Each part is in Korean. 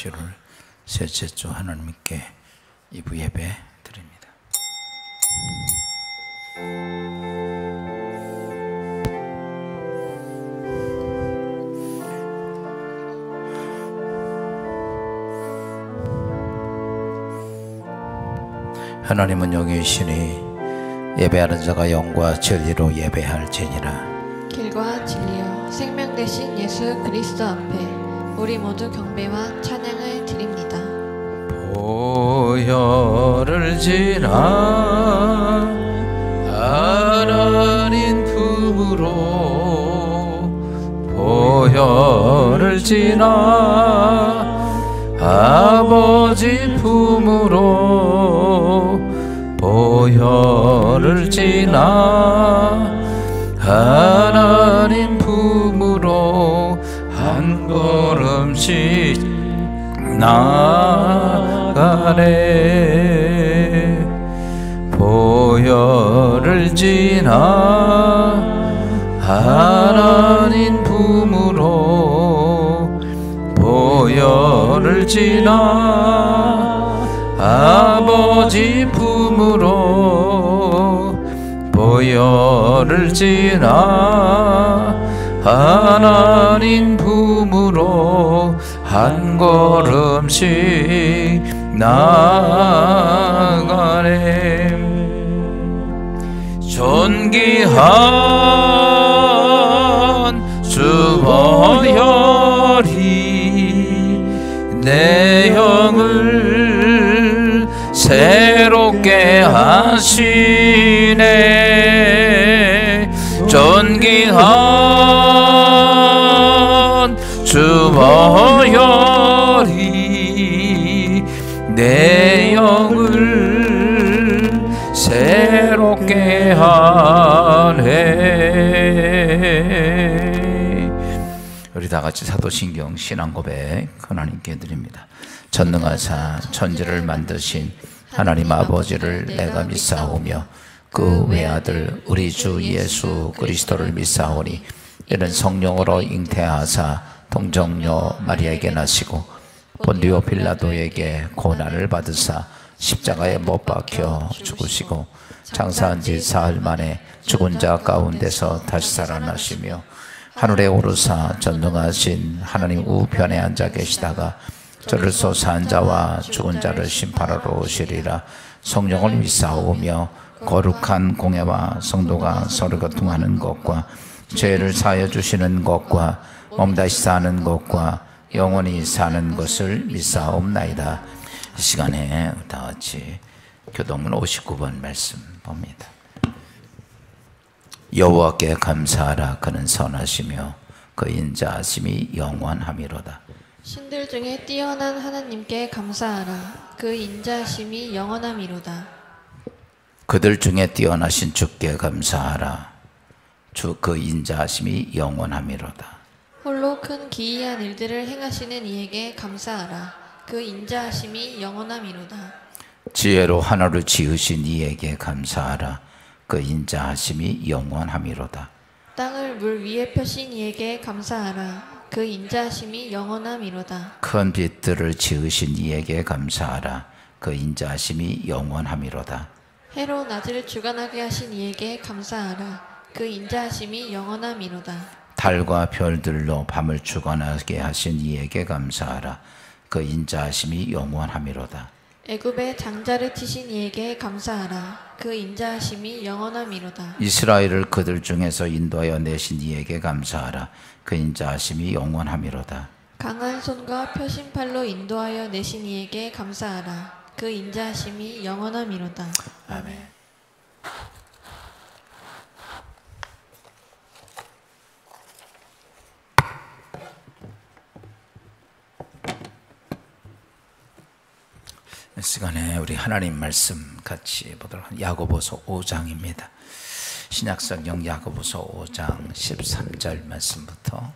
7월 셋째 주 하나님께 2부 예배 드립니다. 하나님은 여기 계시니 예배하는 자가 영과 진리로 예배할지니라. 길과 진리요 생명 되신 예수 그리스도 앞에 우리 모두 경배와 찬양을 드립니다. 보혈을 지나 하나님 품으로 보혈을 지나 아버지 품으로 보혈을 지나 하나님 품으로 한 걸음씩 나가네. 보혈을 지나 하나님 품으로 보혈을 지나 아버지 품으로 보혈을 지나 하나님 품으로 한 걸음씩 나가네. 존귀한 주 보혈이 내 영을 새롭게 하시네. 존귀한 주 보혈이 내 영을 새롭게 하네. 우리 다 같이 사도신경 신앙 고백 하나님께 드립니다. 전능하사 천지를 만드신 하나님 아버지를 내가 믿사오며 그 외아들 우리 주 예수 그리스도를 믿사오니 이는 성령으로 잉태하사 동정녀 마리아에게 나시고 본디오 빌라도에게 고난을 받으사 십자가에 못 박혀 죽으시고 장사한 지 사흘 만에 죽은 자 가운데서 다시 살아나시며 하늘에 오르사 전능하신 하나님 우편에 앉아 계시다가 저를 솟아난 자와 죽은 자를 심판하러 오시리라. 성령을 믿사오며 거룩한 공예와 성도가 서로 교통하는 것과 죄를 사하여 주시는 것과 몸다시 사는 것과 영원히 사는 것을 믿사옵나이다. 이 시간에 다 같이 교동문 59번 말씀 봅니다. 여호와께 감사하라. 그는 선하시며 그 인자하심이 영원함이로다. 신들 중에 뛰어난 하나님께 감사하라. 그 인자하심이 영원함이로다. 그들 중에 뛰어나신 주께 감사하라. 주 그 인자하심이 영원함이로다. 홀로 큰 기이한 일들을 행하시는 이에게 감사하라. 그 인자하심이 영원함이로다. 지혜로 하늘을 지으신 이에게 감사하라. 그 인자하심이 영원함이로다. 땅을 물 위에 펴신 이에게 감사하라. 그 인자하심이 영원함이로다. 큰 빛들을 지으신 이에게 감사하라. 그 인자하심이 영원함이로다. 해로 낮을 주관하게 하신 이에게 감사하라. 그 인자하심이 영원함이로다. 달과 별들로 밤을 주관하게 하신 이에게 감사하라. 그 인자하심이 영원함이로다. 애굽의 장자를 치신 이에게 감사하라. 그 인자하심이 영원함이로다. 이스라엘을 그들 중에서 인도하여 내신 이에게 감사하라. 그 인자하심이 영원함이로다. 강한 손과 펴신 팔로 인도하여 내신 이에게 감사하라. 그 인자하심이 영원함이로다. 아멘. 이 시간에 우리 하나님 말씀 같이 보도록 하겠습니다. 야고보서 5장입니다. 신약성경 야고보서 5장 13절 말씀부터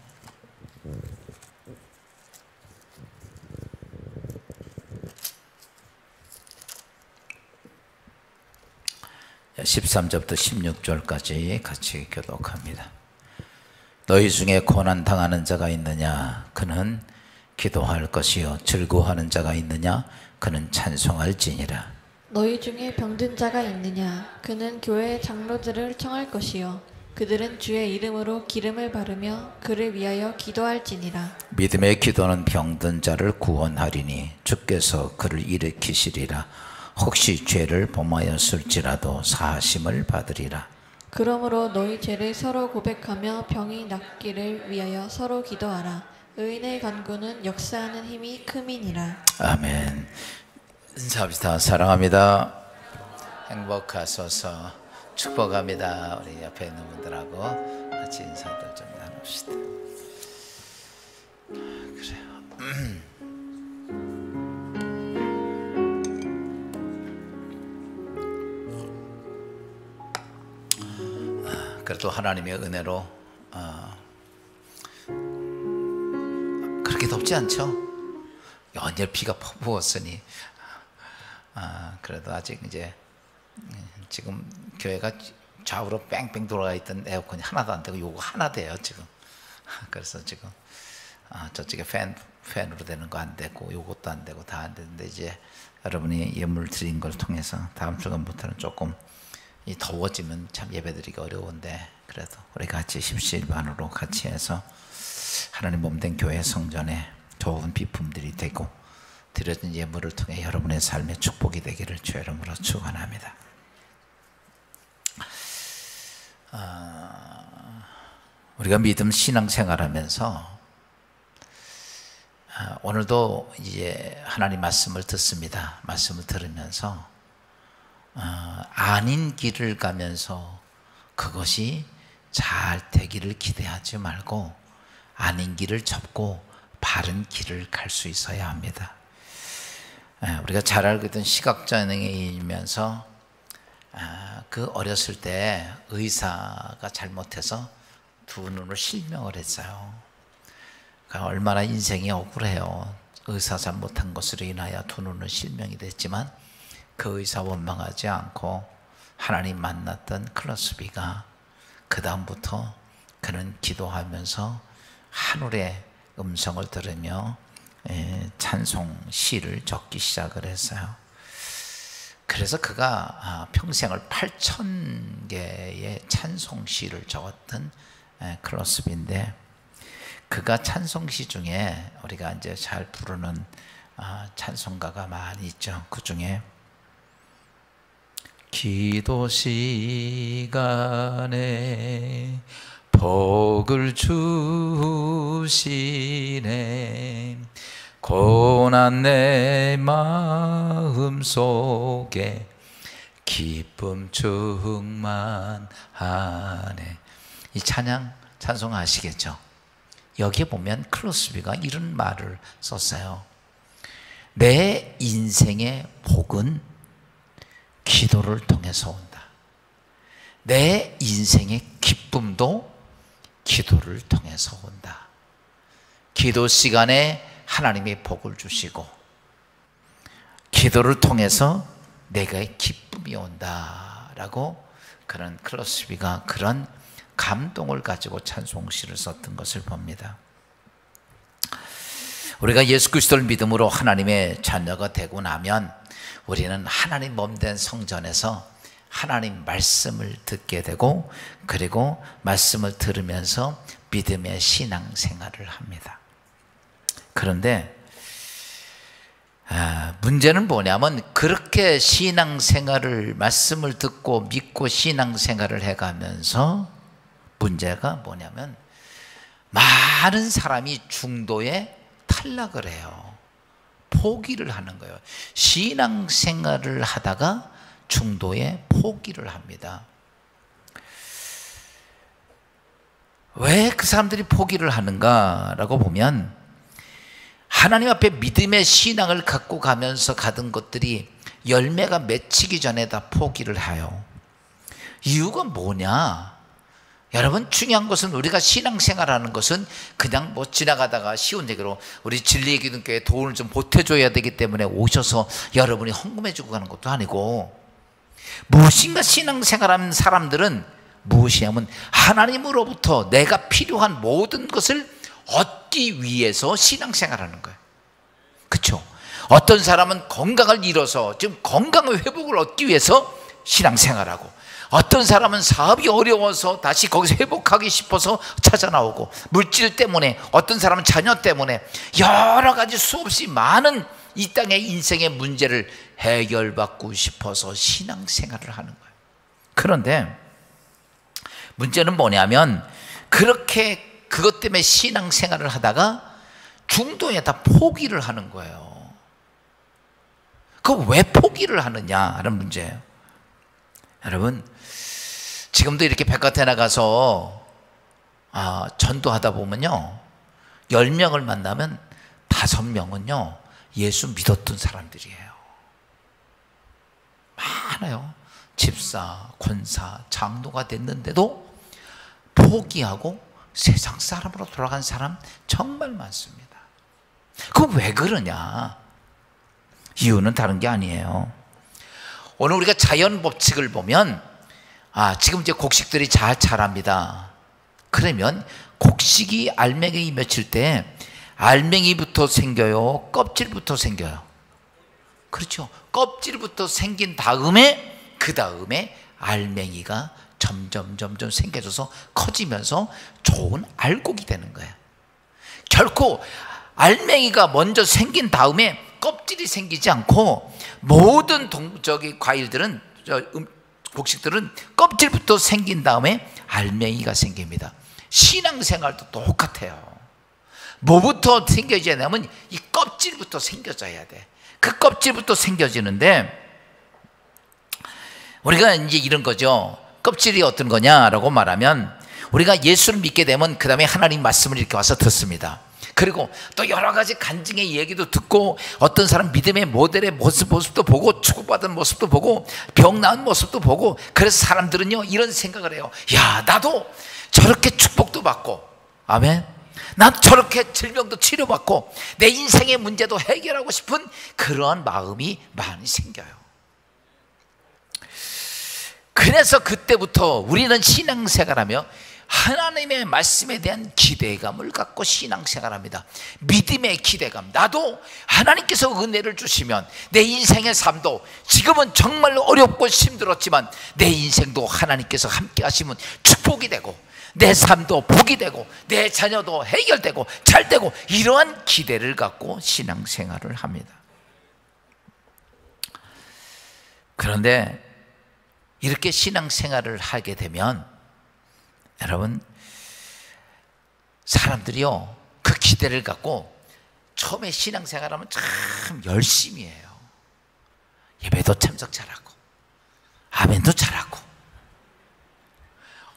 13절부터 16절까지 같이 교독합니다. 너희 중에 고난당하는 자가 있느냐? 그는 기도할 것이요 즐거워하는 자가 있느냐 그는 찬송할지니라. 너희 중에 병든 자가 있느냐 그는 교회의 장로들을 청할 것이요 그들은 주의 이름으로 기름을 바르며 그를 위하여 기도할지니라. 믿음의 기도는 병든 자를 구원하리니 주께서 그를 일으키시리라. 혹시 죄를 범하였을지라도 사하심을 받으리라. 그러므로 너희 죄를 서로 고백하며 병이 낫기를 위하여 서로 기도하라. 의인의 간구는 역사하는 힘이 큼이니라. 아멘. 인사합시다. 사랑합니다. 행복하소서. 축복합니다. 우리 옆에 있는 분들하고 같이 인사들 좀 나눕시다. 그래요. 그래도 하나님의 은혜로 그렇게 덥지 않죠? 연일 비가 퍼부었으니 그래도 아직 이제 지금 교회가 좌우로 뺑뺑 돌아가 있던 에어컨이 하나도 안 되고 요거 하나 돼요 지금. 그래서 지금 저쪽에 팬으로 되는 거 안 되고 요것도 안 되고 다 안 되는데 이제 여러분이 예물 드린 걸 통해서 다음 주간부터는 조금 이 더워지면 참 예배드리기 어려운데 그래도 우리 같이 십시일반으로 같이 해서 하나님 몸된 교회 성전에 좋은 비품들이 되고 드려진 예물을 통해 여러분의 삶의 축복이 되기를 주의 이름으로 축원합니다. 우리가 믿음 신앙생활하면서 오늘도 이제 하나님 말씀을 듣습니다. 말씀을 들으면서 아닌 길을 가면서 그것이 잘 되기를 기대하지 말고 아닌 길을 접고 바른 길을 갈 수 있어야 합니다. 우리가 잘 알고 있던 시각장애인이면서 그 어렸을 때 의사가 잘못해서 두 눈을 실명을 했어요. 그러니까 얼마나 인생이 억울해요. 의사 잘못한 것으로 인하여 두 눈은 실명이 됐지만 그 의사 원망하지 않고 하나님 만났던 클러스비가 그 다음부터 그는 기도하면서 하늘의 음성을 들으며 찬송 시를 적기 시작을 했어요. 그래서 그가 평생을 8,000개의 찬송 시를 적었던 클러스비인데 그가 찬송 시 중에 우리가 이제 잘 부르는 찬송가가 많이 있죠. 그 중에 기도 시간에 복을 주시네 고난 내 마음 속에 기쁨 충만하네. 이 찬송 아시겠죠? 여기에 보면 클로스비가 이런 말을 썼어요. 내 인생의 복은 기도를 통해서 온다. 내 인생의 기쁨도 기도를 통해서 온다. 기도 시간에 하나님이 복을 주시고 기도를 통해서 내가의 기쁨이 온다라고 그런 클로스비가 그런 감동을 가지고 찬송시를 썼던 것을 봅니다. 우리가 예수 그리스도를 믿음으로 하나님의 자녀가 되고 나면 우리는 하나님 몸된 성전에서 하나님 말씀을 듣게 되고 그리고 말씀을 들으면서 믿음의 신앙생활을 합니다. 그런데 문제는 뭐냐면 그렇게 신앙생활을 말씀을 듣고 믿고 신앙생활을 해가면서 문제가 뭐냐면 많은 사람이 중도에 탈락을 해요. 포기를 하는 거예요. 신앙생활을 하다가 중도에 포기를 합니다. 왜 그 사람들이 포기를 하는가라고 보면 하나님 앞에 믿음의 신앙을 갖고 가면서 가던 것들이 열매가 맺히기 전에 다 포기를 해요. 이유가 뭐냐? 여러분 중요한 것은 우리가 신앙생활하는 것은 그냥 뭐 지나가다가 쉬운 얘기로 우리 진리의 기둥교회에 돈을 좀 보태줘야 되기 때문에 오셔서 여러분이 헌금해주고 가는 것도 아니고 무엇인가 신앙생활하는 사람들은 무엇이냐면 하나님으로부터 내가 필요한 모든 것을 얻기 위해서 신앙생활하는 거예요. 그렇죠? 어떤 사람은 건강을 잃어서 지금 건강의 회복을 얻기 위해서 신앙생활하고, 어떤 사람은 사업이 어려워서 다시 거기서 회복하기 싶어서 찾아 나오고, 물질 때문에, 어떤 사람은 자녀 때문에 여러 가지 수없이 많은 이 땅의 인생의 문제를 해결받고 싶어서 신앙생활을 하는 거예요. 그런데 문제는 뭐냐면, 그렇게 그것 때문에 신앙생활을 하다가 중도에 다 포기를 하는 거예요. 그거 왜 포기를 하느냐 하는 문제예요. 여러분, 지금도 이렇게 백화점에 나가서 전도하다 보면요, 10명을 만나면 5명은요 예수 믿었던 사람들이에요. 많아요. 집사, 권사, 장로가 됐는데도 포기하고 세상 사람으로 돌아간 사람 정말 많습니다. 그거 왜 그러냐? 이유는 다른 게 아니에요. 오늘 우리가 자연 법칙을 보면, 지금 이제 곡식들이 잘 자랍니다. 그러면 곡식이 알맹이 맺힐 때 알맹이부터 생겨요? 껍질부터 생겨요? 그렇죠. 껍질부터 생긴 다음에 그 다음에 알맹이가 점점 생겨져서 커지면서 좋은 알곡이 되는 거예요. 결코 알맹이가 먼저 생긴 다음에 껍질이 생기지 않고, 모든 과일들은, 곡식들은 껍질부터 생긴 다음에 알맹이가 생깁니다. 신앙생활도 똑같아요. 뭐부터 생겨져야 하냐면 이 껍질부터 생겨져야 돼. 그 껍질부터 생겨지는데, 우리가 이제 이런 거죠. 껍질이 어떤 거냐라고 말하면, 우리가 예수를 믿게 되면 그 다음에 하나님 말씀을 이렇게 와서 듣습니다. 그리고 또 여러 가지 간증의 얘기도 듣고, 어떤 사람 믿음의 모델의 모습도 보고, 축복받은 모습도 보고, 병 나은 모습도 보고, 그래서 사람들은요 이런 생각을 해요. 야, 나도 저렇게 축복도 받고, 아멘, 나도 저렇게 질병도 치료받고 내 인생의 문제도 해결하고 싶은 그러한 마음이 많이 생겨요. 그래서 그때부터 우리는 신앙생활하며 하나님의 말씀에 대한 기대감을 갖고 신앙생활합니다. 믿음의 기대감. 나도 하나님께서 은혜를 주시면 내 인생의 삶도, 지금은 정말 어렵고 힘들었지만 내 인생도 하나님께서 함께 하시면 축복이 되고, 내 삶도 복이 되고, 내 자녀도 해결되고 잘 되고, 이러한 기대를 갖고 신앙생활을 합니다. 그런데 이렇게 신앙생활을 하게 되면 여러분, 사람들이요 그 기대를 갖고 처음에 신앙생활하면 참 열심히 해요. 예배도 참석 잘하고 아멘도 잘하고,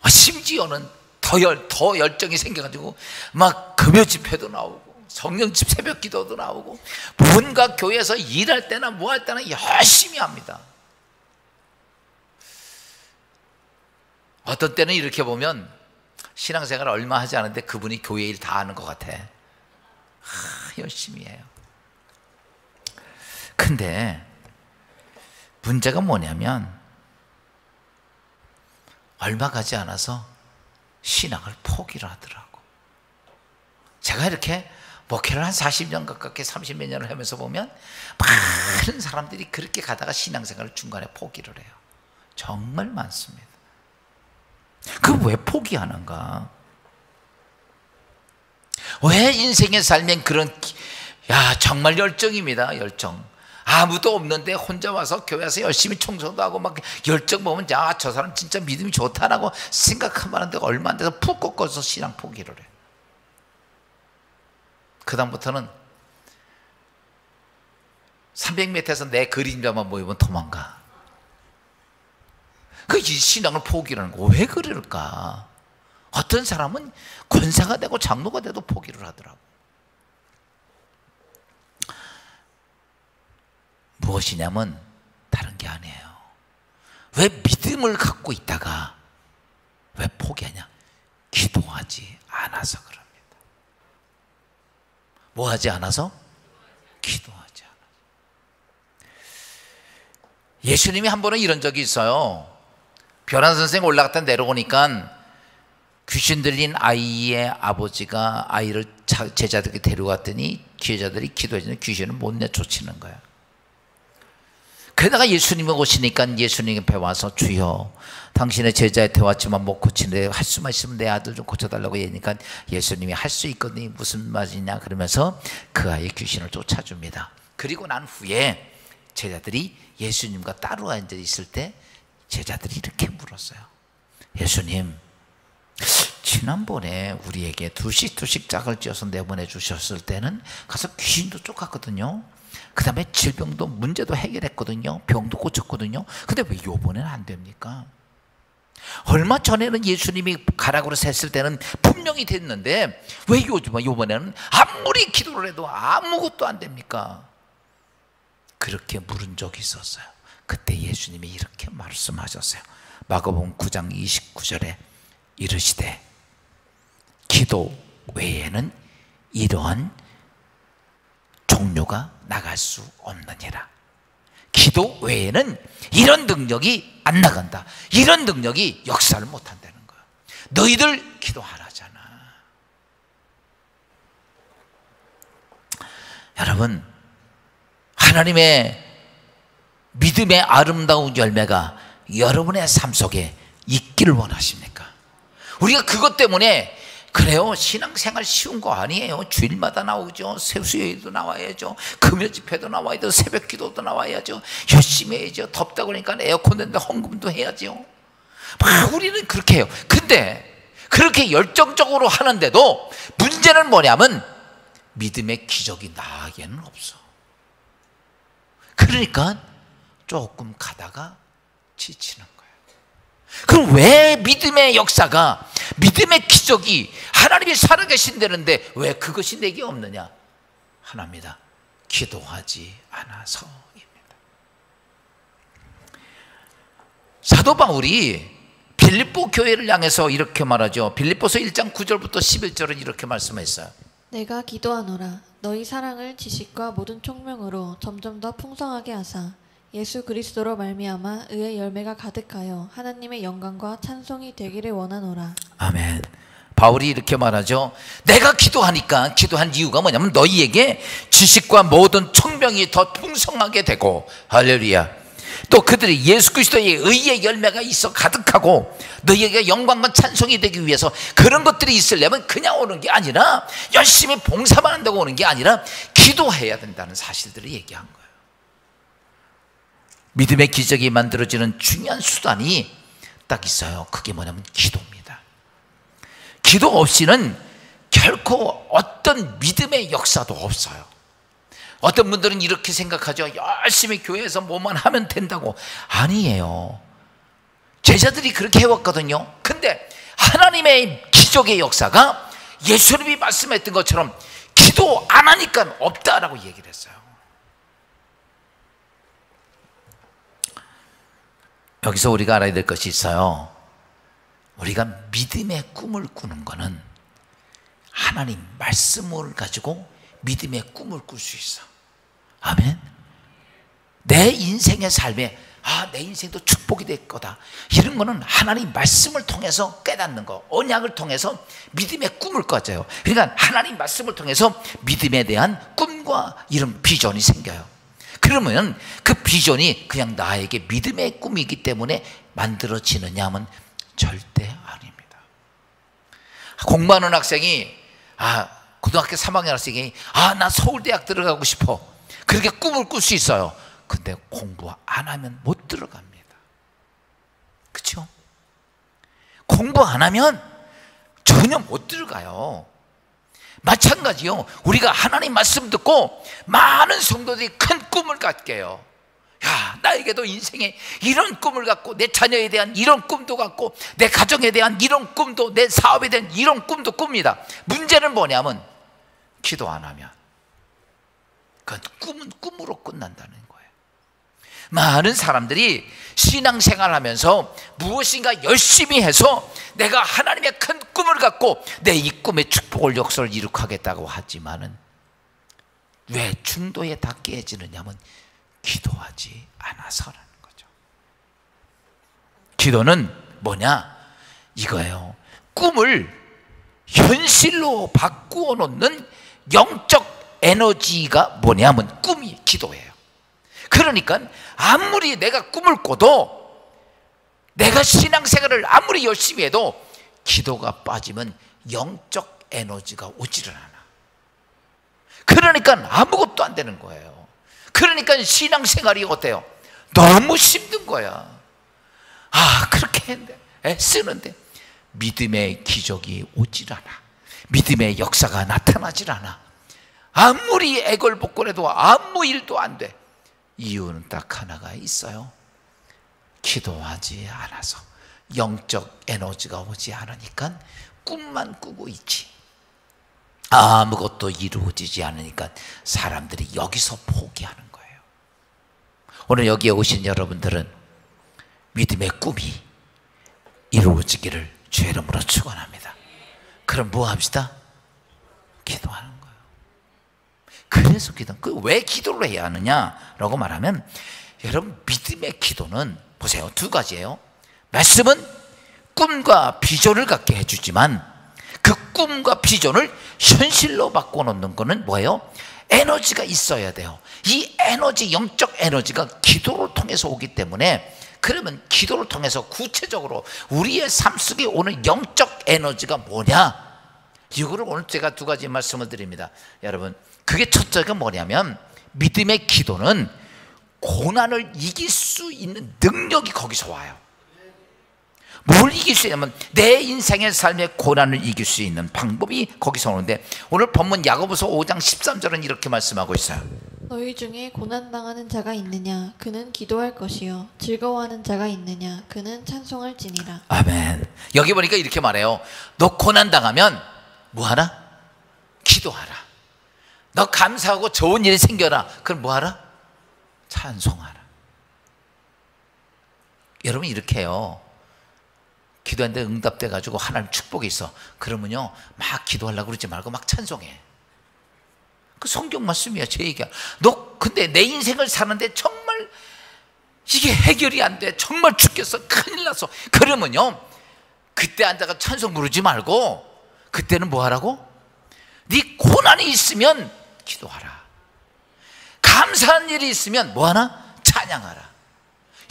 심지어는 더 열정이 생겨가지고 막 금요 집회도 나오고 성령집 새벽 기도도 나오고, 뭔가 교회에서 일할 때나 뭐 할 때나 열심히 합니다. 어떤 때는 이렇게 보면 신앙생활 얼마 하지 않은데 그분이 교회 일 다 하는 것 같아. 열심히 해요. 근데 문제가 뭐냐면, 얼마 가지 않아서 신앙을 포기를 하더라고. 제가 이렇게 목회를 한 40년 가깝게 30몇 년을 하면서 보면 많은 사람들이 그렇게 가다가 신앙생활을 중간에 포기를 해요. 정말 많습니다. 그 왜 포기하는가? 왜 인생의 삶엔 그런, 정말 열정입니다. 열정. 아무도 없는데 혼자 와서 교회에서 열심히 청소도 하고 막 열정 보면, 저 사람 진짜 믿음이 좋다라고 생각하면 데가 얼마 안 돼서 푹 꺾어서 신앙 포기를 해. 그 다음부터는 300m에서 내 그림자만 보이면 도망가. 이 신앙을 포기를 하는 거 왜 그럴까? 어떤 사람은 권사가 되고 장로가 돼도 포기를 하더라고. 무엇이냐면 다른 게 아니에요. 왜 믿음을 갖고 있다가 왜 포기하냐? 기도하지 않아서 그럽니다. 뭐 하지 않아서? 기도하지 않아서. 예수님이 한 번은 이런 적이 있어요. 변환 선생 올라갔다 내려오니까 귀신 들린 아이의 아버지가 아이를 제자들에게 데려갔더니 제자들이 기도해주는데 귀신을 못 내쫓는 거야. 그러다가 예수님이 오시니까 예수님 앞에 와서 주여 당신의 제자한테 왔지만 못 고치는데 할 수만 있으면 내 아들 좀 고쳐달라고 얘기하니까 예수님이 할 수 있거니 무슨 말이냐 그러면서 그 아이의 귀신을 쫓아줍니다. 그리고 난 후에 제자들이 예수님과 따로 앉아 있을 때 제자들이 이렇게 물었어요. 예수님, 지난번에 우리에게 두씩 짝을 찌어서 내보내 주셨을 때는 가서 귀신도 쫓았거든요. 그 다음에 질병도 문제도 해결했거든요. 병도 고쳤거든요. 근데 왜 요번에는 안 됩니까? 얼마 전에는 예수님이 가라고 했을 때는 분명히 됐는데 왜 요번에는 아무리 기도를 해도 아무것도 안 됩니까? 그렇게 물은 적이 있었어요. 그때 예수님이 이렇게 말씀하셨어요. 마가복음 9장 29절에 이르시되 기도 외에는 이러한 종류가 나갈 수 없느니라. 기도 외에는 이런 능력이 안 나간다. 이런 능력이 역사를 못 한다는 거야. 너희들 기도 안 하잖아. 여러분, 하나님의 믿음의 아름다운 열매가 여러분의 삶 속에 있기를 원하십니까? 우리가 그것 때문에 그래요, 신앙생활 쉬운 거 아니에요. 주일마다 나오죠. 세수요일도 나와야죠. 금요 집회도 나와야죠. 새벽 기도도 나와야죠. 열심히 해야죠. 덥다 그러니까 에어컨 된다 헌금도 해야죠. 막 우리는 그렇게 해요. 근데 그렇게 열정적으로 하는데도 문제는 뭐냐면 믿음의 기적이 나에게는 없어. 그러니까 조금 가다가 지치는 거예요. 그럼 왜 믿음의 역사가, 믿음의 기적이 하나님이 살아계신다는데 왜 그것이 내게 없느냐? 하나입니다. 기도하지 않아서입니다. 사도 바울이 빌립보 교회를 향해서 이렇게 말하죠. 빌립보서 1장 9절부터 11절은 이렇게 말씀했어요. 내가 기도하노라 너희 사랑을 지식과 모든 총명으로 점점 더 풍성하게 하사 예수 그리스도로 말미암아 의의 열매가 가득하여 하나님의 영광과 찬송이 되기를 원하노라. 아멘. 바울이 이렇게 말하죠. 내가 기도하니까, 기도한 이유가 뭐냐면 너희에게 지식과 모든 총명이 더 풍성하게 되고, 할렐루야, 또 그들이 예수 그리스도의 의의 열매가 있어 가득하고 너희에게 영광과 찬송이 되기 위해서 그런 것들이 있으려면 그냥 오는 게 아니라 열심히 봉사만 한다고 오는 게 아니라 기도해야 된다는 사실들을 얘기한 거예요. 믿음의 기적이 만들어지는 중요한 수단이 딱 있어요. 그게 뭐냐면 기도입니다. 기도 없이는 결코 어떤 믿음의 역사도 없어요. 어떤 분들은 이렇게 생각하죠. 열심히 교회에서 뭐만 하면 된다고. 아니에요. 제자들이 그렇게 해왔거든요. 근데 하나님의 기적의 역사가 예수님이 말씀했던 것처럼 기도 안 하니까 없다라고 얘기를 했어요. 여기서 우리가 알아야 될 것이 있어요. 우리가 믿음의 꿈을 꾸는 것은 하나님 말씀을 가지고 믿음의 꿈을 꿀 수 있어. 아멘. 내 인생의 삶에 내 인생도 축복이 될 거다, 이런 거는 하나님 말씀을 통해서 깨닫는 거, 언약을 통해서 믿음의 꿈을 꿔져요. 그러니까 하나님 말씀을 통해서 믿음에 대한 꿈과 이런 비전이 생겨요. 그러면 그 비전이 그냥 나에게 믿음의 꿈이기 때문에 만들어지느냐 하면 절대 아닙니다. 공부하는 학생이 고등학교 3학년 학생이 나 서울대학 들어가고 싶어, 그렇게 꿈을 꿀 수 있어요. 근데 공부 안 하면 못 들어갑니다. 그렇죠? 공부 안 하면 전혀 못 들어가요. 마찬가지요. 우리가 하나님 말씀 듣고 많은 성도들이 큰 꿈을 갖게 해요. 나에게도 인생에 이런 꿈을 갖고 내 자녀에 대한 이런 꿈도 갖고 내 가정에 대한 이런 꿈도, 내 사업에 대한 이런 꿈도 꿉니다. 문제는 뭐냐면 기도 안 하면 그 꿈은 꿈으로 끝난다는 거예요. 많은 사람들이 신앙생활 하면서 무엇인가 열심히 해서 내가 하나님의 큰 꿈을 갖고 내 이 꿈의 축복을 역사를 이룩하겠다고 하지만은 왜 중도에 다 깨지느냐면 기도하지 않아서라는 거죠. 기도는 뭐냐? 이거예요. 꿈을 현실로 바꾸어 놓는 영적 에너지가 뭐냐면 꿈이 기도예요. 그러니까 아무리 내가 꿈을 꿔도, 내가 신앙생활을 아무리 열심히 해도 기도가 빠지면 영적 에너지가 오지를 않아. 그러니까 아무것도 안 되는 거예요. 그러니까 신앙생활이 어때요? 너무 힘든 거야. 그렇게 했는데, 애쓰는데 믿음의 기적이 오질 않아. 믿음의 역사가 나타나질 않아. 아무리 애걸복걸해도 아무 일도 안 돼. 이유는 딱 하나가 있어요. 기도하지 않아서. 영적 에너지가 오지 않으니까 꿈만 꾸고 있지. 아무것도 이루어지지 않으니까 사람들이 여기서 포기하는 거예요. 오늘 여기에 오신 여러분들은 믿음의 꿈이 이루어지기를 주의 이름으로 축원합니다. 그럼 뭐 합시다? 기도하는 거예요. 그래서 왜 기도를 해야 하느냐라고 말하면, 여러분, 믿음의 기도는 보세요, 두 가지예요. 말씀은 꿈과 비전을 갖게 해주지만 그 꿈과 비전을 현실로 바꿔놓는 거는 뭐예요? 에너지가 있어야 돼요. 이 에너지, 영적 에너지가 기도를 통해서 오기 때문에, 그러면 기도를 통해서 구체적으로 우리의 삶 속에 오는 영적 에너지가 뭐냐, 이거를 오늘 제가 두 가지 말씀을 드립니다. 여러분, 그게 첫째가 뭐냐면, 믿음의 기도는 고난을 이길 수 있는 능력이 거기서 와요. 뭘 이길 수 있냐면 내 인생의 삶의 고난을 이길 수 있는 방법이 거기서 오는데, 오늘 본문 야고보서 5장 13절은 이렇게 말씀하고 있어요. 너희 중에 고난당하는 자가 있느냐? 그는 기도할 것이요. 즐거워하는 자가 있느냐? 그는 찬송할지니라. 아멘. 여기 보니까 이렇게 말해요. 너 고난당하면 뭐하라? 기도하라. 너 감사하고 좋은 일이 생겨라. 그럼 뭐하라? 찬송하라. 여러분, 이렇게 해요. 기도했는데 응답돼 가지고 하나님 축복이 있어. 그러면요, 막 기도하려고 그러지 말고 막 찬송해. 그 성경 말씀이야. 제 얘기야. 너 근데 내 인생을 사는데 정말 이게 해결이 안 돼, 정말 죽겠어, 큰일 났어, 그러면요, 그때 앉아가 찬송 부르지 말고 그때는 뭐 하라고? 네 고난이 있으면 기도하라. 감사한 일이 있으면 뭐 하나? 찬양하라.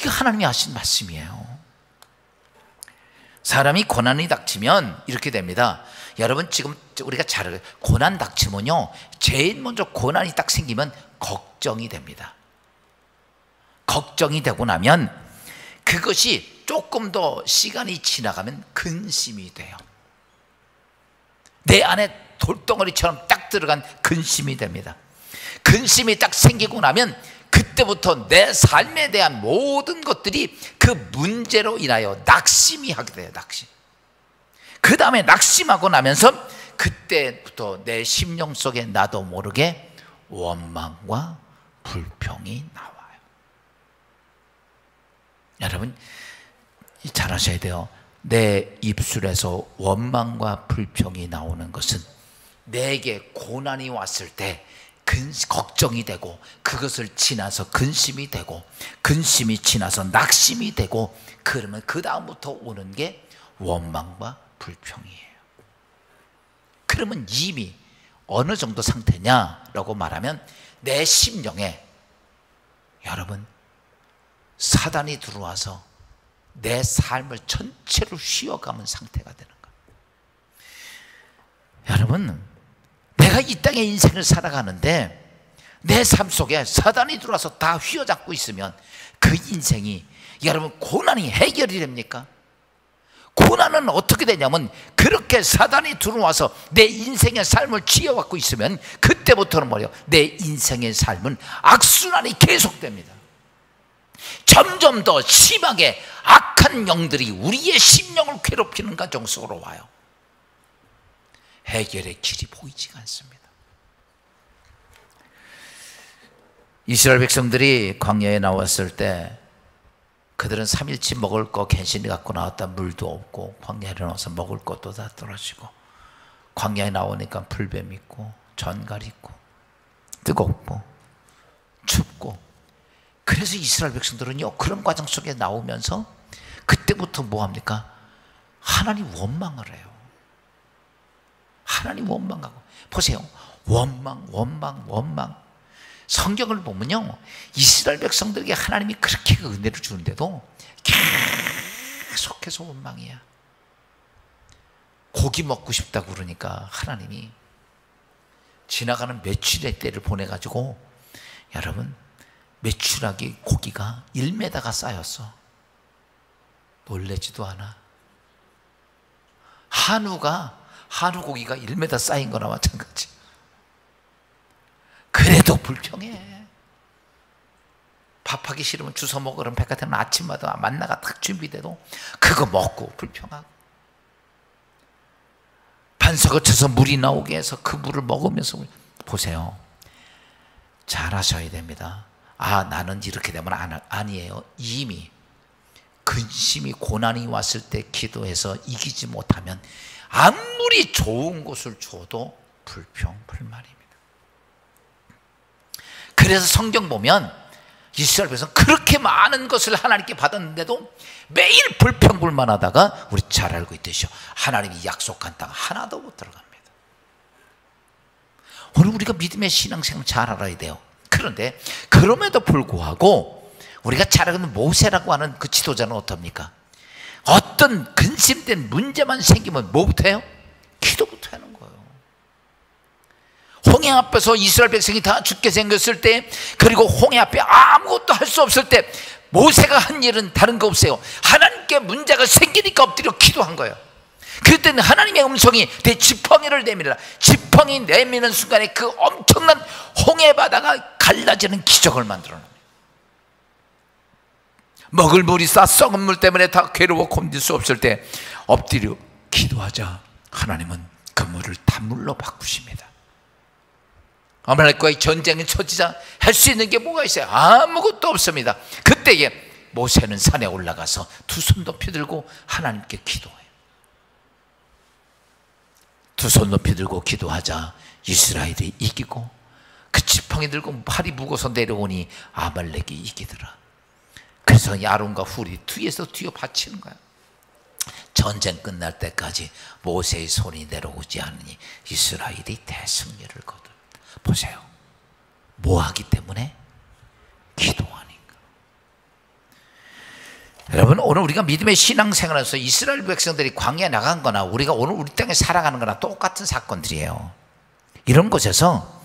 이거 하나님이 하신 말씀이에요. 사람이 고난이 닥치면 이렇게 됩니다. 여러분, 지금 우리가 잘 알아요. 고난 닥치면요, 제일 먼저 고난이 딱 생기면 걱정이 됩니다. 걱정이 되고 나면 그것이 조금 더 시간이 지나가면 근심이 돼요. 내 안에 돌덩어리처럼 딱 들어간 근심이 됩니다. 근심이 딱 생기고 나면 그때부터 내 삶에 대한 모든 것들이 그 문제로 인하여 낙심이 하게 돼요. 낙심. 그 다음에 낙심하고 나면서 그때부터 내 심령 속에 나도 모르게 원망과 불평이 나와요. 여러분, 잘 아셔야 돼요. 내 입술에서 원망과 불평이 나오는 것은 내게 고난이 왔을 때 걱정이 되고, 그것을 지나서 근심이 되고, 근심이 지나서 낙심이 되고, 그러면 그 다음부터 오는 게 원망과 불평이에요. 그러면 이미 어느 정도 상태냐라고 말하면 내 심령에, 여러분, 사단이 들어와서 내 삶을 전체로 휘어가는 상태가 되는 거예요. 여러분, 내가 이 땅의 인생을 살아가는데 내 삶 속에 사단이 들어와서 다 휘어잡고 있으면 그 인생이, 여러분, 고난이 해결이 됩니까? 고난은 어떻게 되냐면, 그렇게 사단이 들어와서 내 인생의 삶을 쥐어갖고 있으면 그때부터는 뭐예요? 내 인생의 삶은 악순환이 계속됩니다. 점점 더 심하게 악한 영들이 우리의 심령을 괴롭히는 가정 속으로 와요. 해결의 길이 보이지가 않습니다. 이스라엘 백성들이 광야에 나왔을 때 그들은 3일치 먹을 거 괜시리 갖고 나왔다. 물도 없고, 광야에 나와서 먹을 것도 다 떨어지고, 광야에 나오니까 풀뱀 있고 전갈 있고 뜨겁고 춥고. 그래서 이스라엘 백성들은요, 그런 과정 속에 나오면서 그때부터 뭐 합니까? 하나님 원망을 해요. 하나님 원망하고. 보세요, 원망. 성경을 보면요, 이스라엘 백성들에게 하나님이 그렇게 은혜를 주는데도 계속해서 원망이야. 고기 먹고 싶다고 그러니까 하나님이 지나가는 메추리알 떼를 보내가지고, 여러분, 메추라기 고기가 1m가 쌓였어. 놀래지도 않아. 한우 고기가 1m 쌓인 거나 마찬가지. 그래도 불평해. 밥하기 싫으면 주워 먹으면 백화점 아침마다 만나가 딱 준비돼도 그거 먹고 불평하고, 반석을 쳐서 물이 나오게 해서 그 물을 먹으면서. 보세요, 잘 하셔야 됩니다. 나는 이렇게 되면 아니에요. 이미 근심이 고난이 왔을 때 기도해서 이기지 못하면 아무리 좋은 것을 줘도 불평불만입니다. 그래서 성경 보면 이스라엘 백성 그렇게 많은 것을 하나님께 받았는데도 매일 불평불만하다가 우리 잘 알고 있듯이 하나님이 약속한 땅 하나도 못 들어갑니다. 오늘 우리가 믿음의 신앙생활 잘 알아야 돼요. 그런데 그럼에도 불구하고 우리가 잘 아는 모세라고 하는 그 지도자는 어떻습니까? 어떤 근심된 문제만 생기면 뭐부터 해요? 기도부터 하는 거예요. 홍해 앞에서 이스라엘 백성이 다 죽게 생겼을 때, 그리고 홍해 앞에 아무것도 할 수 없을 때 모세가 한 일은 다른 거 없어요. 하나님께 문제가 생기니까 엎드려 기도한 거예요. 그때는 하나님의 음성이 지팡이를 내밀라. 지팡이 내미는 순간에 그 엄청난 홍해 바다가 갈라지는 기적을 만들어냅니다. 먹을 물이 썩은 물 때문에 다 괴로워 견딜 수 없을 때 엎드려 기도하자 하나님은 그 물을 단물로 바꾸십니다. 아말렉과의 전쟁에 처지자 할 수 있는 게 뭐가 있어요? 아무것도 없습니다. 그때에 모세는 산에 올라가서 두 손 높이 들고 하나님께 기도해요. 두 손 높이 들고 기도하자 이스라엘이 이기고, 그 지팡이 들고 팔이 무거워서 내려오니 아말렉이 이기더라. 그래서 아론과 훌이 뒤에서 뒤에 받치는 거야. 전쟁 끝날 때까지 모세의 손이 내려오지 않으니 이스라엘이 대승리를 거둔. 보세요, 뭐 하기 때문에? 기도하니까. 여러분, 오늘 우리가 믿음의 신앙생활에서 이스라엘 백성들이 광야에 나간 거나 우리가 오늘 우리 땅에 살아가는 거나 똑같은 사건들이에요. 이런 곳에서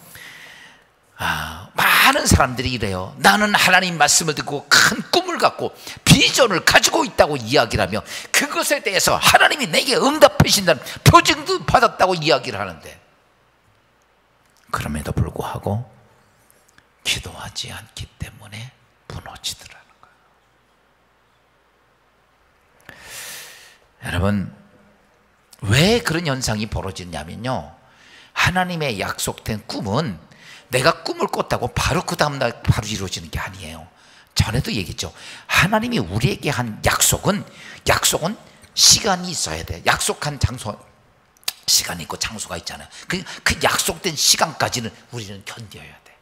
많은 사람들이 이래요. 나는 하나님 말씀을 듣고 큰 꿈을 갖고 비전을 가지고 있다고 이야기를 하며 그것에 대해서 하나님이 내게 응답해 주신다는 표징도 받았다고 이야기를 하는데, 그럼에도 불구하고 기도하지 않기 때문에 무너지더라는 거예요. 여러분, 왜 그런 현상이 벌어지냐면요, 하나님의 약속된 꿈은 내가 꿈을 꿨다고 바로 그 다음날 바로 이루어지는 게 아니에요. 전에도 얘기했죠. 하나님이 우리에게 한 약속은 시간이 있어야 돼. 약속한 장소, 시간이 있고 장소가 있잖아요. 그 약속된 시간까지는 우리는 견뎌야 돼.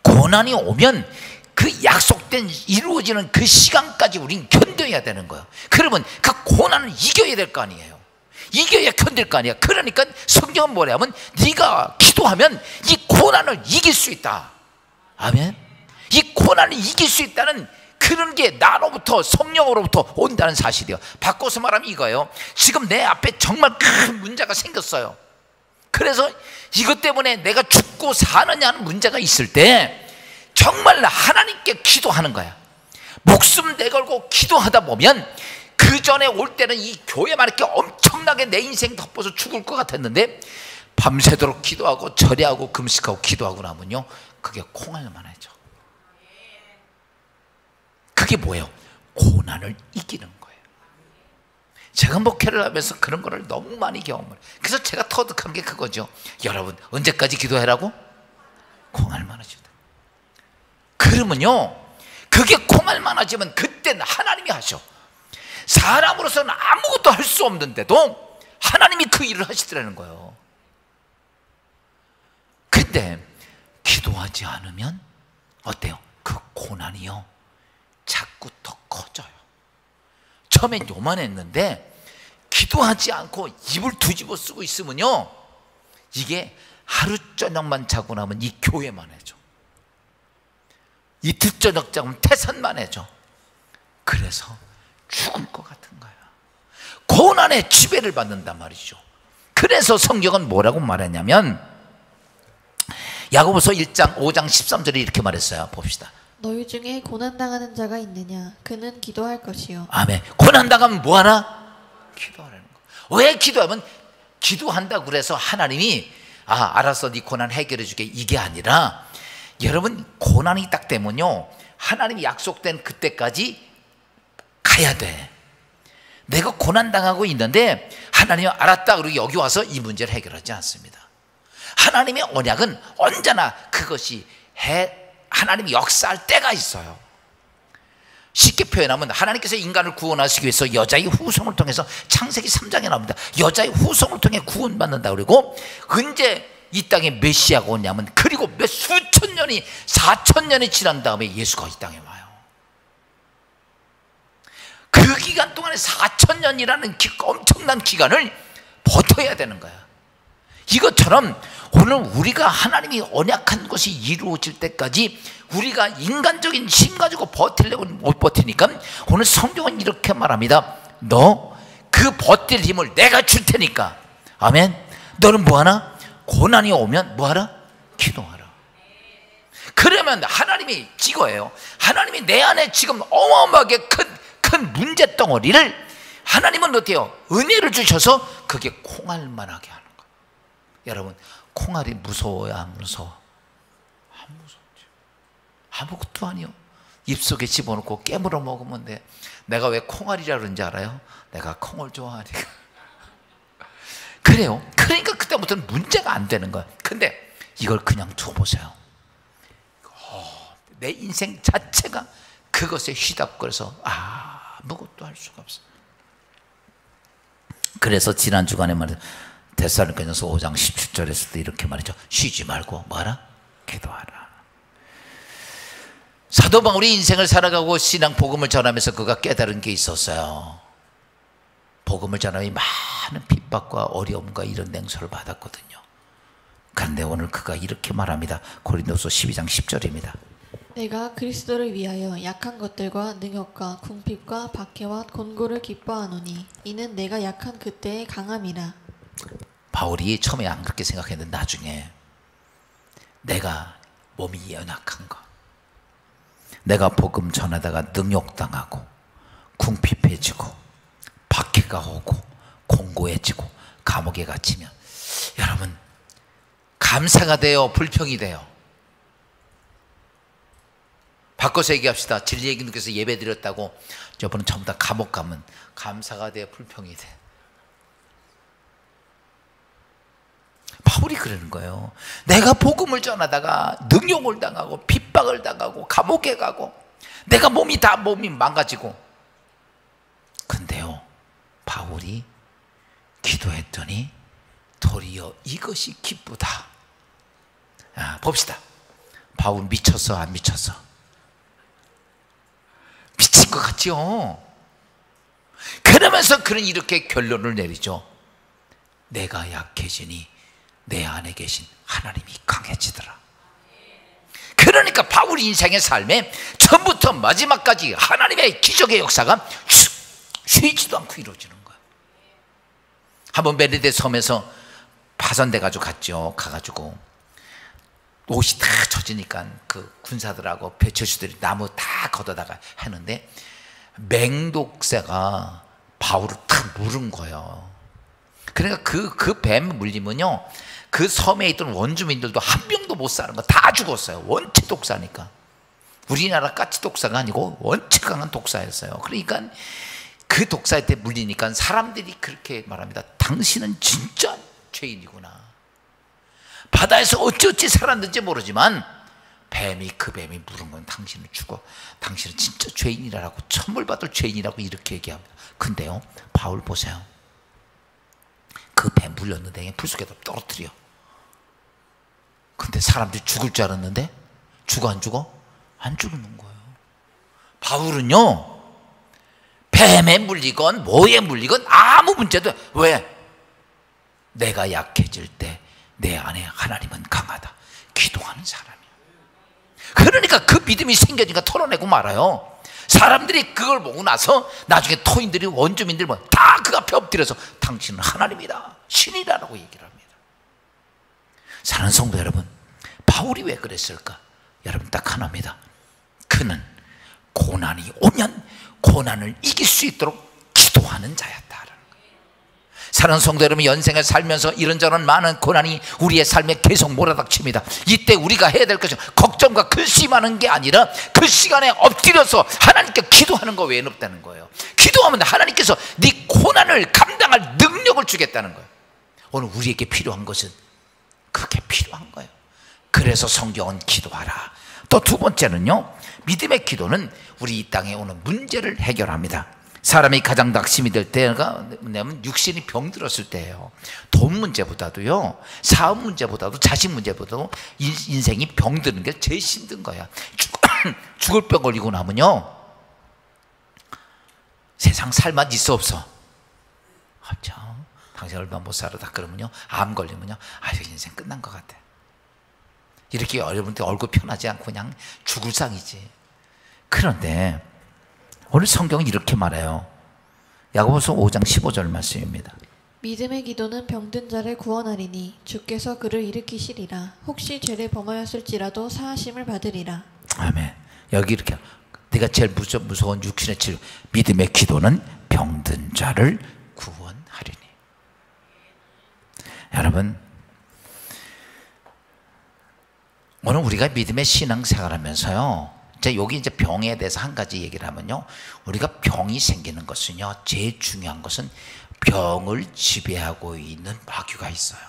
고난이 오면 그 약속된 이루어지는 그 시간까지 우리는 견뎌야 되는 거예요. 그러면 그 고난을 이겨야 될 거 아니에요. 이겨야 견딜 거 아니야. 그러니까 성경은 뭐냐면 네가 기도하면 이 고난을 이길 수 있다. 아멘. 이 고난을 이길 수 있다는 그런 게 나로부터, 성령으로부터 온다는 사실이에요. 바꿔서 말하면 이거예요. 지금 내 앞에 정말 큰 문제가 생겼어요. 그래서 이것 때문에 내가 죽고 사느냐는 문제가 있을 때 정말 하나님께 기도하는 거야. 목숨 내걸고 기도하다 보면 그 전에 올 때는 이 교회만 이렇게 엄청나게 내 인생 덮어서 죽을 것 같았는데 밤새도록 기도하고 절야하고 금식하고 기도하고 나면요, 그게 콩알만 해져. 그게 뭐예요? 고난을 이기는 거예요. 제가 목회를 하면서 그런 거를 너무 많이 경험을 해요. 그래서 제가 터득한 게 그거죠. 여러분, 언제까지 기도하라고? 콩알만 해지다. 그러면요, 그게 콩알만 하지만 그때는 하나님이 하셔. 사람으로서는 아무것도 할 수 없는데도 하나님이 그 일을 하시더라는 거예요. 근데 기도하지 않으면 어때요? 그 고난이요, 자꾸 더 커져요. 처음엔 요만했는데 기도하지 않고 입을 뒤집어 쓰고 있으면요, 이게 하루 저녁만 자고 나면 이 교회만 해줘. 이틀 저녁 자면 태산만 해줘. 그래서 죽을 것 같은 거야. 고난의 지배를 받는단 말이죠. 그래서 성경은 뭐라고 말했냐면 야고보서 1장 5장 13절에 이렇게 말했어요. 봅시다. 너희 중에 고난당하는 자가 있느냐? 그는 기도할 것이요. 아멘. 고난당하면 뭐하나? 기도하라는 거. 왜 기도하면? 기도한다고 그래서 하나님이 알았어, 네 고난 해결해 줄게, 이게 아니라 여러분, 고난이 딱 되면요, 하나님이 약속된 그때까지 가야 돼. 내가 고난당하고 있는데 하나님이 알았다 그러고 여기 와서 이 문제를 해결하지 않습니다. 하나님의 언약은 언제나 그것이 하나님이 역사할 때가 있어요. 쉽게 표현하면 하나님께서 인간을 구원하시기 위해서 여자의 후손을 통해서 창세기 3장에 나옵니다. 여자의 후손을 통해 구원받는다 그리고 언제 이 땅에 메시아가 오냐면 그리고 몇 수천 년이 4,000년이 지난 다음에 예수가 이 땅에 와요. 그 기간 동안에 4,000년이라는 엄청난 기간을 버텨야 되는 거야. 이것처럼 오늘 우리가 하나님이 언약한 것이 이루어질 때까지 우리가 인간적인 힘 가지고 버티려고 못 버티니까 오늘 성경은 이렇게 말합니다. 너 그 버틸 힘을 내가 줄 테니까, 아멘, 너는 뭐하나? 고난이 오면 뭐하라? 기도하라. 그러면 하나님이 이거예요. 하나님이 내 안에 지금 어마어마하게 큰 문제 덩어리를 하나님은 어때요? 은혜를 주셔서 그게 콩알만하게 하는 거예요. 여러분, 콩알이 무서워요? 안 무서워? 안 무섭죠. 아무것도 아니요. 입속에 집어넣고 깨물어 먹으면 돼. 내가 왜 콩알이라 그런지 알아요? 내가 콩을 좋아하니까. 그래요. 그러니까 그때부터는 문제가 안 되는 거야. 근데 이걸 그냥 둬보세요. 내 인생 자체가 그것에 휘답거려서 아무것도 할 수가 없어. 그래서 지난 주간에 말이죠, 데살로니가전서 5장 17절에서도 이렇게 말이죠. 쉬지 말고 뭐하라? 기도하라. 사도 바울이 인생을 살아가고 신앙 복음을 전하면서 그가 깨달은 게 있었어요. 복음을 전하며 많은 핍박과 어려움과 이런 냉소를 받았거든요. 그런데 오늘 그가 이렇게 말합니다. 고린도서 12장 10절입니다. 내가 그리스도를 위하여 약한 것들과 능욕과 궁핍과 박해와 곤고를 기뻐하노니 이는 내가 약한 그때의 강함이라. 바울이 처음에 안 그렇게 생각했는데 나중에 내가 몸이 연약한 거, 내가 복음 전하다가 능욕당하고 궁핍해지고 박해가 오고 공고해지고 감옥에 갇히면 여러분 감사가 돼요? 불평이 돼요? 바꿔서 얘기합시다. 진리 얘기님께서 예배 드렸다고 저분은 전부 다 감옥 가면 감사가 돼요? 불평이 돼? 바울이 그러는 거예요. 내가 복음을 전하다가 능욕을 당하고 핍박을 당하고 감옥에 가고 내가 몸이 망가지고, 근데요 바울이 기도했더니 도리어 이것이 기쁘다. 봅시다. 바울 미쳤어 안 미쳤어? 미친 것 같죠? 그러면서 그는 이렇게 결론을 내리죠. 내가 약해지니 내 안에 계신 하나님이 강해지더라. 그러니까 바울 인생의 삶에 처음부터 마지막까지 하나님의 기적의 역사가 쉬지도 않고 이루어지는 거예요. 한번 베네데 섬에서 파선돼 가지고 갔죠. 가가지고 옷이 다 젖으니까 그 군사들하고 배처시들이 나무 다 걷어다가 하는데 맹독새가 바울을 탁 물은 거예요. 그러니까 그 뱀 물리면요 그 섬에 있던 원주민들도 한 명도 못 사는 거 다 죽었어요. 원체 독사니까. 우리나라 까치 독사가 아니고 원체 강한 독사였어요. 그러니까 그 독사한테 물리니까 사람들이 그렇게 말합니다. 당신은 진짜 죄인이구나. 바다에서 어찌어찌 살았는지 모르지만 그 뱀이 물은 건 당신은 죽어. 당신은 진짜 죄인이라고, 천벌받을 죄인이라고 이렇게 얘기합니다. 근데요 바울 보세요. 그 뱀 물렸는데 불 속에다 떨어뜨려. 근데 사람들이 죽을 줄 알았는데 죽어 안 죽어? 안 죽는 거예요. 바울은요 뱀에 물리건 뭐에 물리건 아무 문제도. 왜? 내가 약해질 때 내 안에 하나님은 강하다. 기도하는 사람이야. 그러니까 그 믿음이 생겨지니까 털어내고 말아요. 사람들이 그걸 보고 나서 나중에 토인들이 원주민들이 다 그 앞에 엎드려서 당신은 하나님이다, 신이라고 얘기를 합니다. 사랑하는 성도 여러분, 바울이 왜 그랬을까? 여러분 딱 하나입니다. 그는 고난이 오면 고난을 이길 수 있도록 기도하는 자였다. 사랑하는 성도 여러분, 연생을 살면서 이런저런 많은 고난이 우리의 삶에 계속 몰아닥칩니다. 이때 우리가 해야 될 것은 걱정과 근심하는 게 아니라 그 시간에 엎드려서 하나님께 기도하는 거 외에는 없다는 거예요. 기도하면 하나님께서 네 고난을 감당할 능력을 주겠다는 거예요. 오늘 우리에게 필요한 것은 그게 필요한 거예요. 그래서 성경은 기도하라. 또 두 번째는요, 믿음의 기도는 우리 이 땅에 오는 문제를 해결합니다. 사람이 가장 낙심이 될 때가 뭐냐면 육신이 병들었을 때예요. 돈 문제보다도요, 사업 문제보다도, 자식 문제보다도 인생이 병드는 게 제일 힘든 거야. 죽을 병 걸리고 나면요, 세상 살만 있어 없어? 없죠. 당신 얼마 못 살아. 그러면요, 암 걸리면요, 아유 인생 끝난 것 같아. 이렇게 여러분들 얼굴 편하지 않고 그냥 죽을 상이지. 그런데 오늘 성경은 이렇게 말해요. 야고보서 5장 15절 말씀입니다. 믿음의 기도는 병든 자를 구원하리니 주께서 그를 일으키시리라. 혹시 죄를 범하였을지라도 사하심을 받으리라. 아멘. 여기 이렇게 내가 제일 무서운 육신의 치료, 믿음의 기도는 병든 자를 구원하리니. 여러분, 오늘 우리가 믿음의 신앙생활하면서요, 여기 이제 병에 대해서 한 가지 얘기를 하면요, 우리가 병이 생기는 것은요, 제일 중요한 것은 병을 지배하고 있는 마귀가 있어요.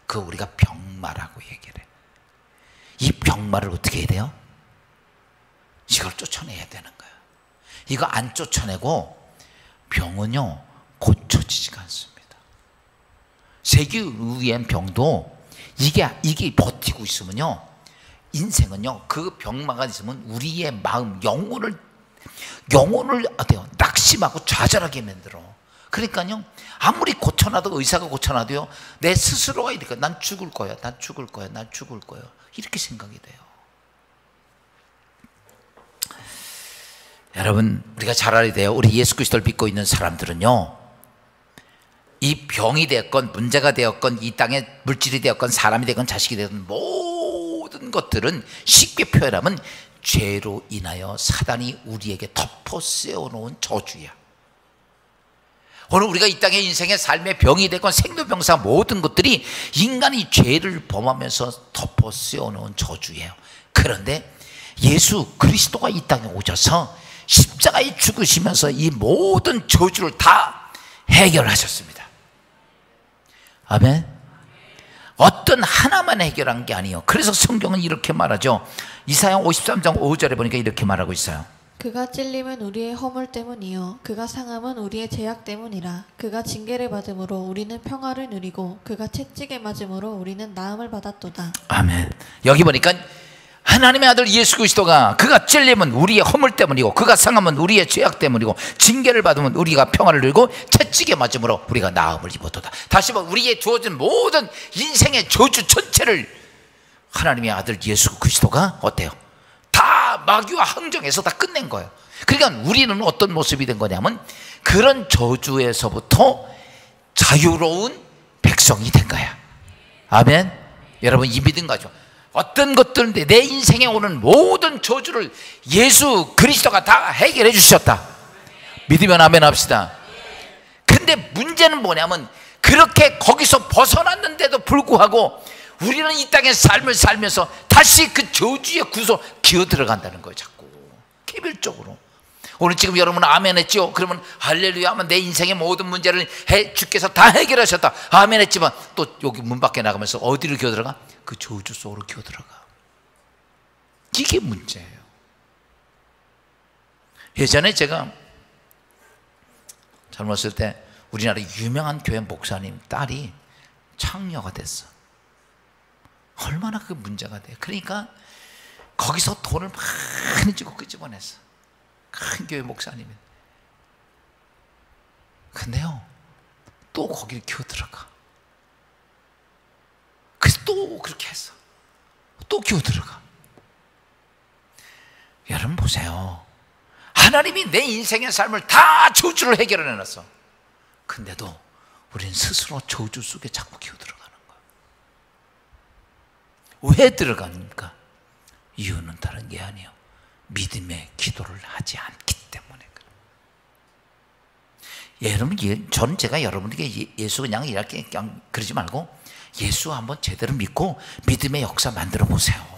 그 우리가 병마라고 얘기를 해요. 이 병마를 어떻게 해야 돼요? 이걸 쫓아내야 되는 거예요. 이거 안 쫓아내고 병은요, 고쳐지지가 않습니다. 세계의학 병도 이게 버티고 있으면요, 인생은요, 그 병마가 있으면 우리의 마음, 영혼을 어때요? 낙심하고 좌절하게 만들어. 그러니까요, 아무리 고쳐놔도, 의사가 고쳐놔도요, 내 스스로가 이렇게 난 죽을 거야, 난 죽을 거야, 난 죽을 거야, 이렇게 생각이 돼요. 여러분, 우리가 잘 알아야 돼요. 우리 예수 그리스도를 믿고 있는 사람들은요, 이 병이 되었건 문제가 되었건 이 땅에 물질이 되었건 사람이 되건 자식이 되건 모든 것들은 쉽게 표현하면 죄로 인하여 사단이 우리에게 덮어 씌워놓은 저주야. 오늘 우리가 이 땅의 인생의 삶의 병이 되건 생로병사 모든 것들이 인간이 죄를 범하면서 덮어 씌워놓은 저주예요. 그런데 예수 그리스도가 이 땅에 오셔서 십자가에 죽으시면서 이 모든 저주를 다 해결하셨습니다. 아멘. 어떤 하나만 해결한 게 아니에요. 그래서 성경은 이렇게 말하죠. 이사야 53장 5절에 보니까 이렇게 말하고 있어요. 그가 찔림은 우리의 허물 때문이요 그가 상함은 우리의 죄악 때문이라. 그가 징계를 받음으로 우리는 평화를 누리고 그가 채찍에 맞음으로 우리는 나음을 받았도다. 아멘. 여기 보니까 하나님의 아들 예수 그리스도가 그가 찔림은 우리의 허물 때문이고 그가 상함은 우리의 죄악 때문이고 징계를 받으면 우리가 평화를 누리고 채찍에 맞음으로 우리가 나음을 입었도다. 다시 한번 우리의 주어진 모든 인생의 저주 전체를 하나님의 아들 예수 그리스도가 어때요? 다 마귀와 항정해서 다 끝낸 거예요. 그러니까 우리는 어떤 모습이 된 거냐면 그런 저주에서부터 자유로운 백성이 된 거야. 아멘. 여러분 이 믿음 가죠. 어떤 것들인데 내 인생에 오는 모든 저주를 예수 그리스도가 다 해결해 주셨다. 믿으면 아멘 합시다. 근데 문제는 뭐냐면 그렇게 거기서 벗어났는데도 불구하고 우리는 이 땅의 삶을 살면서 다시 그 저주의 구조 기어 들어간다는 거예요. 자꾸 개별적으로. 오늘 지금 여러분 아멘 했죠? 그러면 할렐루야 하면 내 인생의 모든 문제를 주께서 다 해결하셨다 아멘 했지만 또 여기 문 밖에 나가면서 어디로 기어 들어가? 그 저주 속으로 기어 들어가. 이게 문제예요. 예전에 제가 젊었을 때 우리나라 유명한 교회 목사님 딸이 창녀가 됐어. 얼마나 그게 문제가 돼. 그러니까 거기서 돈을 많이 주고 끄집어냈어. 큰 교회 목사님이. 근데요 또 거기를 기어 들어가. 그래서 또 그렇게 했어. 또 기어 들어가. 여러분 보세요. 하나님이 내 인생의 삶을 다 저주를 해결해 놨어. 근데도 우리는 스스로 저주 속에 자꾸 기어 들어가는 거야. 왜 들어갑니까? 이유는 다른 게 아니에요. 믿음의 기도를 하지 않기 때문에. 여러분, 저는 제가 여러분에게 예수 그냥 이렇게 그냥 그러지 말고 예수 한번 제대로 믿고 믿음의 역사 만들어 보세요.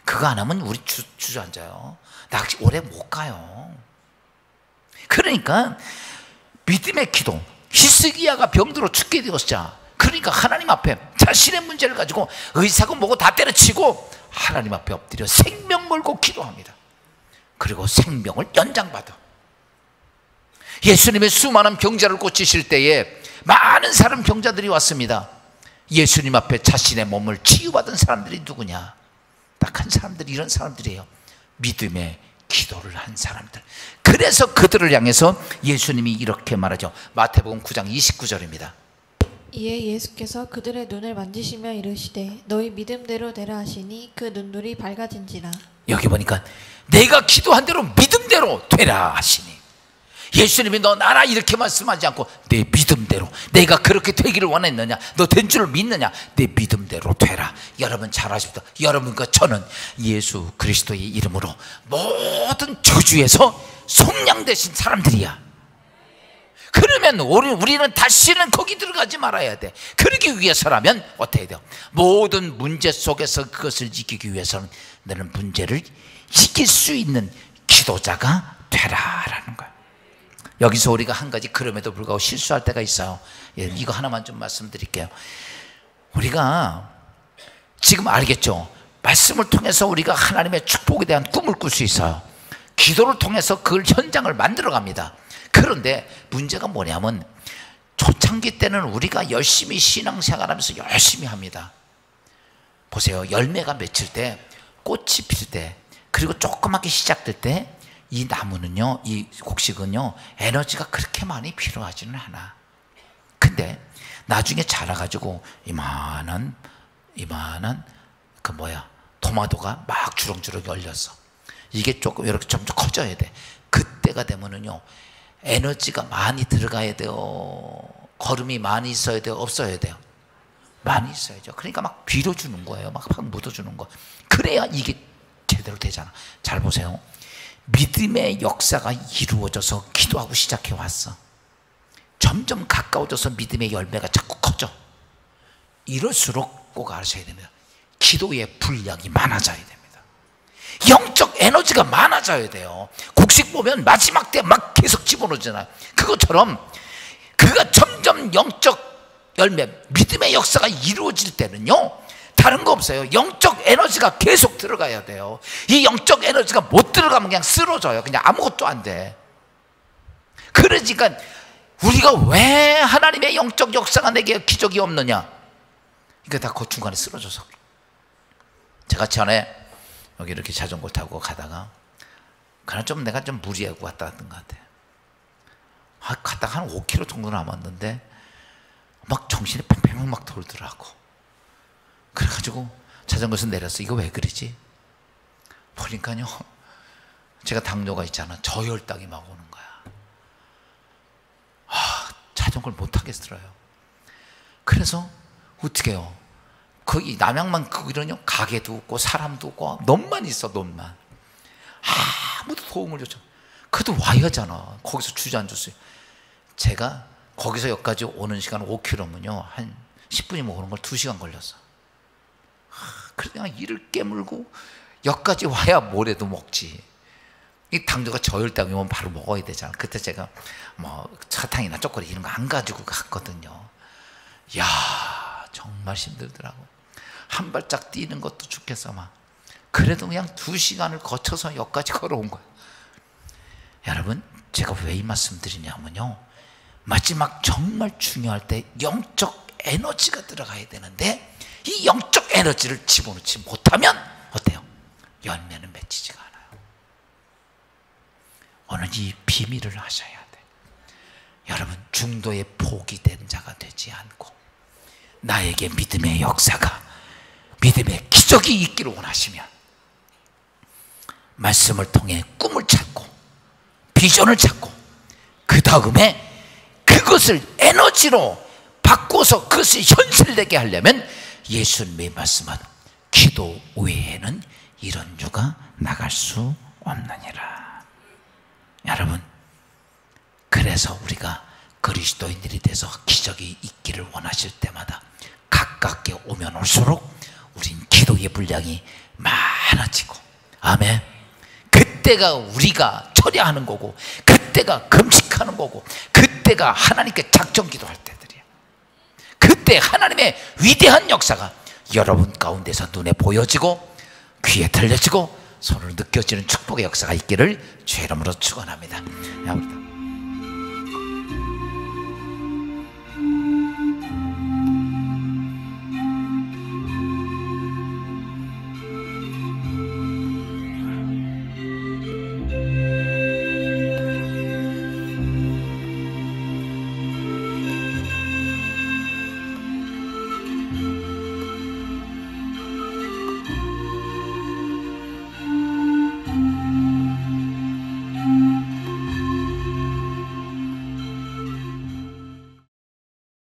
그거 안 하면 우리 주저앉아요. 낚시 오래 못 가요. 그러니까 믿음의 기도. 히스기야가 병들어 죽게 되었자. 그러니까 하나님 앞에 자신의 문제를 가지고 의사고 뭐고 다 때려치고 하나님 앞에 엎드려 생명 걸고 기도합니다. 그리고 생명을 연장받아. 예수님의 수많은 병자를 고치실 때에 많은 사람 병자들이 왔습니다. 예수님 앞에 자신의 몸을 치유받은 사람들이 누구냐? 딱 한 사람들이 이런 사람들이에요. 믿음의 기도를 한 사람들. 그래서 그들을 향해서 예수님이 이렇게 말하죠. 마태복음 9장 29절입니다. 이에 예수께서 그들의 눈을 만지시며 이르시되 너희 믿음대로 되라 하시니 그 눈물이 밝아진지라. 여기 보니까 내가 기도한 대로 믿음대로 되라 하시니, 예수님이 너 나라 이렇게 말씀하지 않고 내 믿음대로, 내가 그렇게 되기를 원했느냐, 너 된 줄 믿느냐, 내 믿음대로 되라. 여러분 잘 아십니다. 여러분과 저는 예수 그리스도의 이름으로 모든 저주에서 속량되신 사람들이야. 그러면 우리는 다시는 거기 들어가지 말아야 돼. 그러기 위해서라면 어떻게 돼요? 모든 문제 속에서 그것을 이기기 위해서는 너는 문제를 이길 수 있는 기도자가 되라라는 거야. 여기서 우리가 한 가지 그럼에도 불구하고 실수할 때가 있어요. 이거 하나만 좀 말씀드릴게요. 우리가 지금 알겠죠? 말씀을 통해서 우리가 하나님의 축복에 대한 꿈을 꿀 수 있어요. 기도를 통해서 그 현장을 만들어 갑니다. 그런데 문제가 뭐냐면 초창기 때는 우리가 열심히 신앙생활하면서 열심히 합니다. 보세요. 열매가 맺힐 때, 꽃이 필 때, 그리고 조그맣게 시작될 때 이 나무는요, 이 곡식은요, 에너지가 그렇게 많이 필요하지는 않아. 근데 나중에 자라가지고 이만한 토마토가 막 주렁주렁 열렸어. 이게 조금 이렇게 점점 커져야 돼. 그때가 되면은요, 에너지가 많이 들어가야 돼요? 거름이 많이 있어야 돼요? 없어야 돼요? 많이 있어야죠. 그러니까 막 빌어주는 거예요. 막 묻어주는 거. 그래야 이게 제대로 되잖아. 잘 보세요. 믿음의 역사가 이루어져서 기도하고 시작해 왔어. 점점 가까워져서 믿음의 열매가 자꾸 커져. 이럴수록 꼭 아셔야 됩니다. 기도의 분량이 많아져야 됩니다. 영적 에너지가 많아져야 돼요. 곡식 보면 마지막 때 막 계속 집어넣잖아요. 그것처럼 그가 점점 영적 열매, 믿음의 역사가 이루어질 때는요, 다른 거 없어요. 영적 에너지가 계속 들어가야 돼요. 이 영적 에너지가 못 들어가면 그냥 쓰러져요. 그냥 아무것도 안 돼. 그러니까 우리가 왜 하나님의 영적 역사가 내게 기적이 없느냐? 이거 다 그 중간에 쓰러져서. 제가 전에 여기 이렇게 자전거 타고 가다가 그냥 좀 내가 좀 무리하고 왔다 갔던 것 같아요. 갔다가 한 5km 정도 남았는데 막 정신이 팽팽 막 돌더라고. 그래가지고 자전거에서 내렸어. 이거 왜 그러지? 보니까요, 제가 당뇨가 있잖아. 저혈당이 막 오는 거야. 자전거를 못 타겠더라요. 그래서 어떻게 해요? 거기 남양만 거기는요, 가게도 없고 사람도 없고 놈만 있어. 놈만. 아무도 도움을 요청. 그래도 와야 하잖아. 거기서 주저앉았어요. 제가 거기서 여기까지 오는 시간 5km면요 한 10분이면 오는 걸 2시간 걸렸어. 그래서 그냥 이를 깨물고 여기까지 와야 뭐래도 먹지. 이 당뇨가 저혈당이면 바로 먹어야 되잖아. 그때 제가 뭐 사탕이나 초콜릿 이런 거 안 가지고 갔거든요. 야, 정말 힘들더라고. 한 발짝 뛰는 것도 죽겠어 막. 그래도 그냥 2시간을 거쳐서 여기까지 걸어온 거야. 여러분, 제가 왜 이 말씀 드리냐면요, 마지막 정말 중요할 때 영적 에너지가 들어가야 되는데 이 영적 에너지를 집어넣지 못하면 어때요? 열매는 맺히지가 않아요. 오늘 이 비밀을 하셔야 돼. 여러분, 중도에 포기된 자가 되지 않고 나에게 믿음의 역사가, 믿음의 기적이 있기를 원하시면 말씀을 통해 꿈을 찾고 비전을 찾고 그 다음에 그것을 에너지로 바꿔서 그것이 현실되게 하려면 예수님의 말씀은 기도 외에는 이런 유가 나갈 수 없느니라. 여러분, 그래서 우리가 그리스도인들이 돼서 기적이 있기를 원하실 때마다 가깝게 오면 올수록 우린 기도의 분량이 많아지고, 아멘. 그때가 우리가 철야하는 거고, 그때가 금식하는 거고, 그때가 하나님께 작정 기도할 때들이에요. 그때 하나님의 위대한 역사가 여러분 가운데서 눈에 보여지고 귀에 들려지고 손으로 느껴지는 축복의 역사가 있기를 주의 이름으로 축원합니다.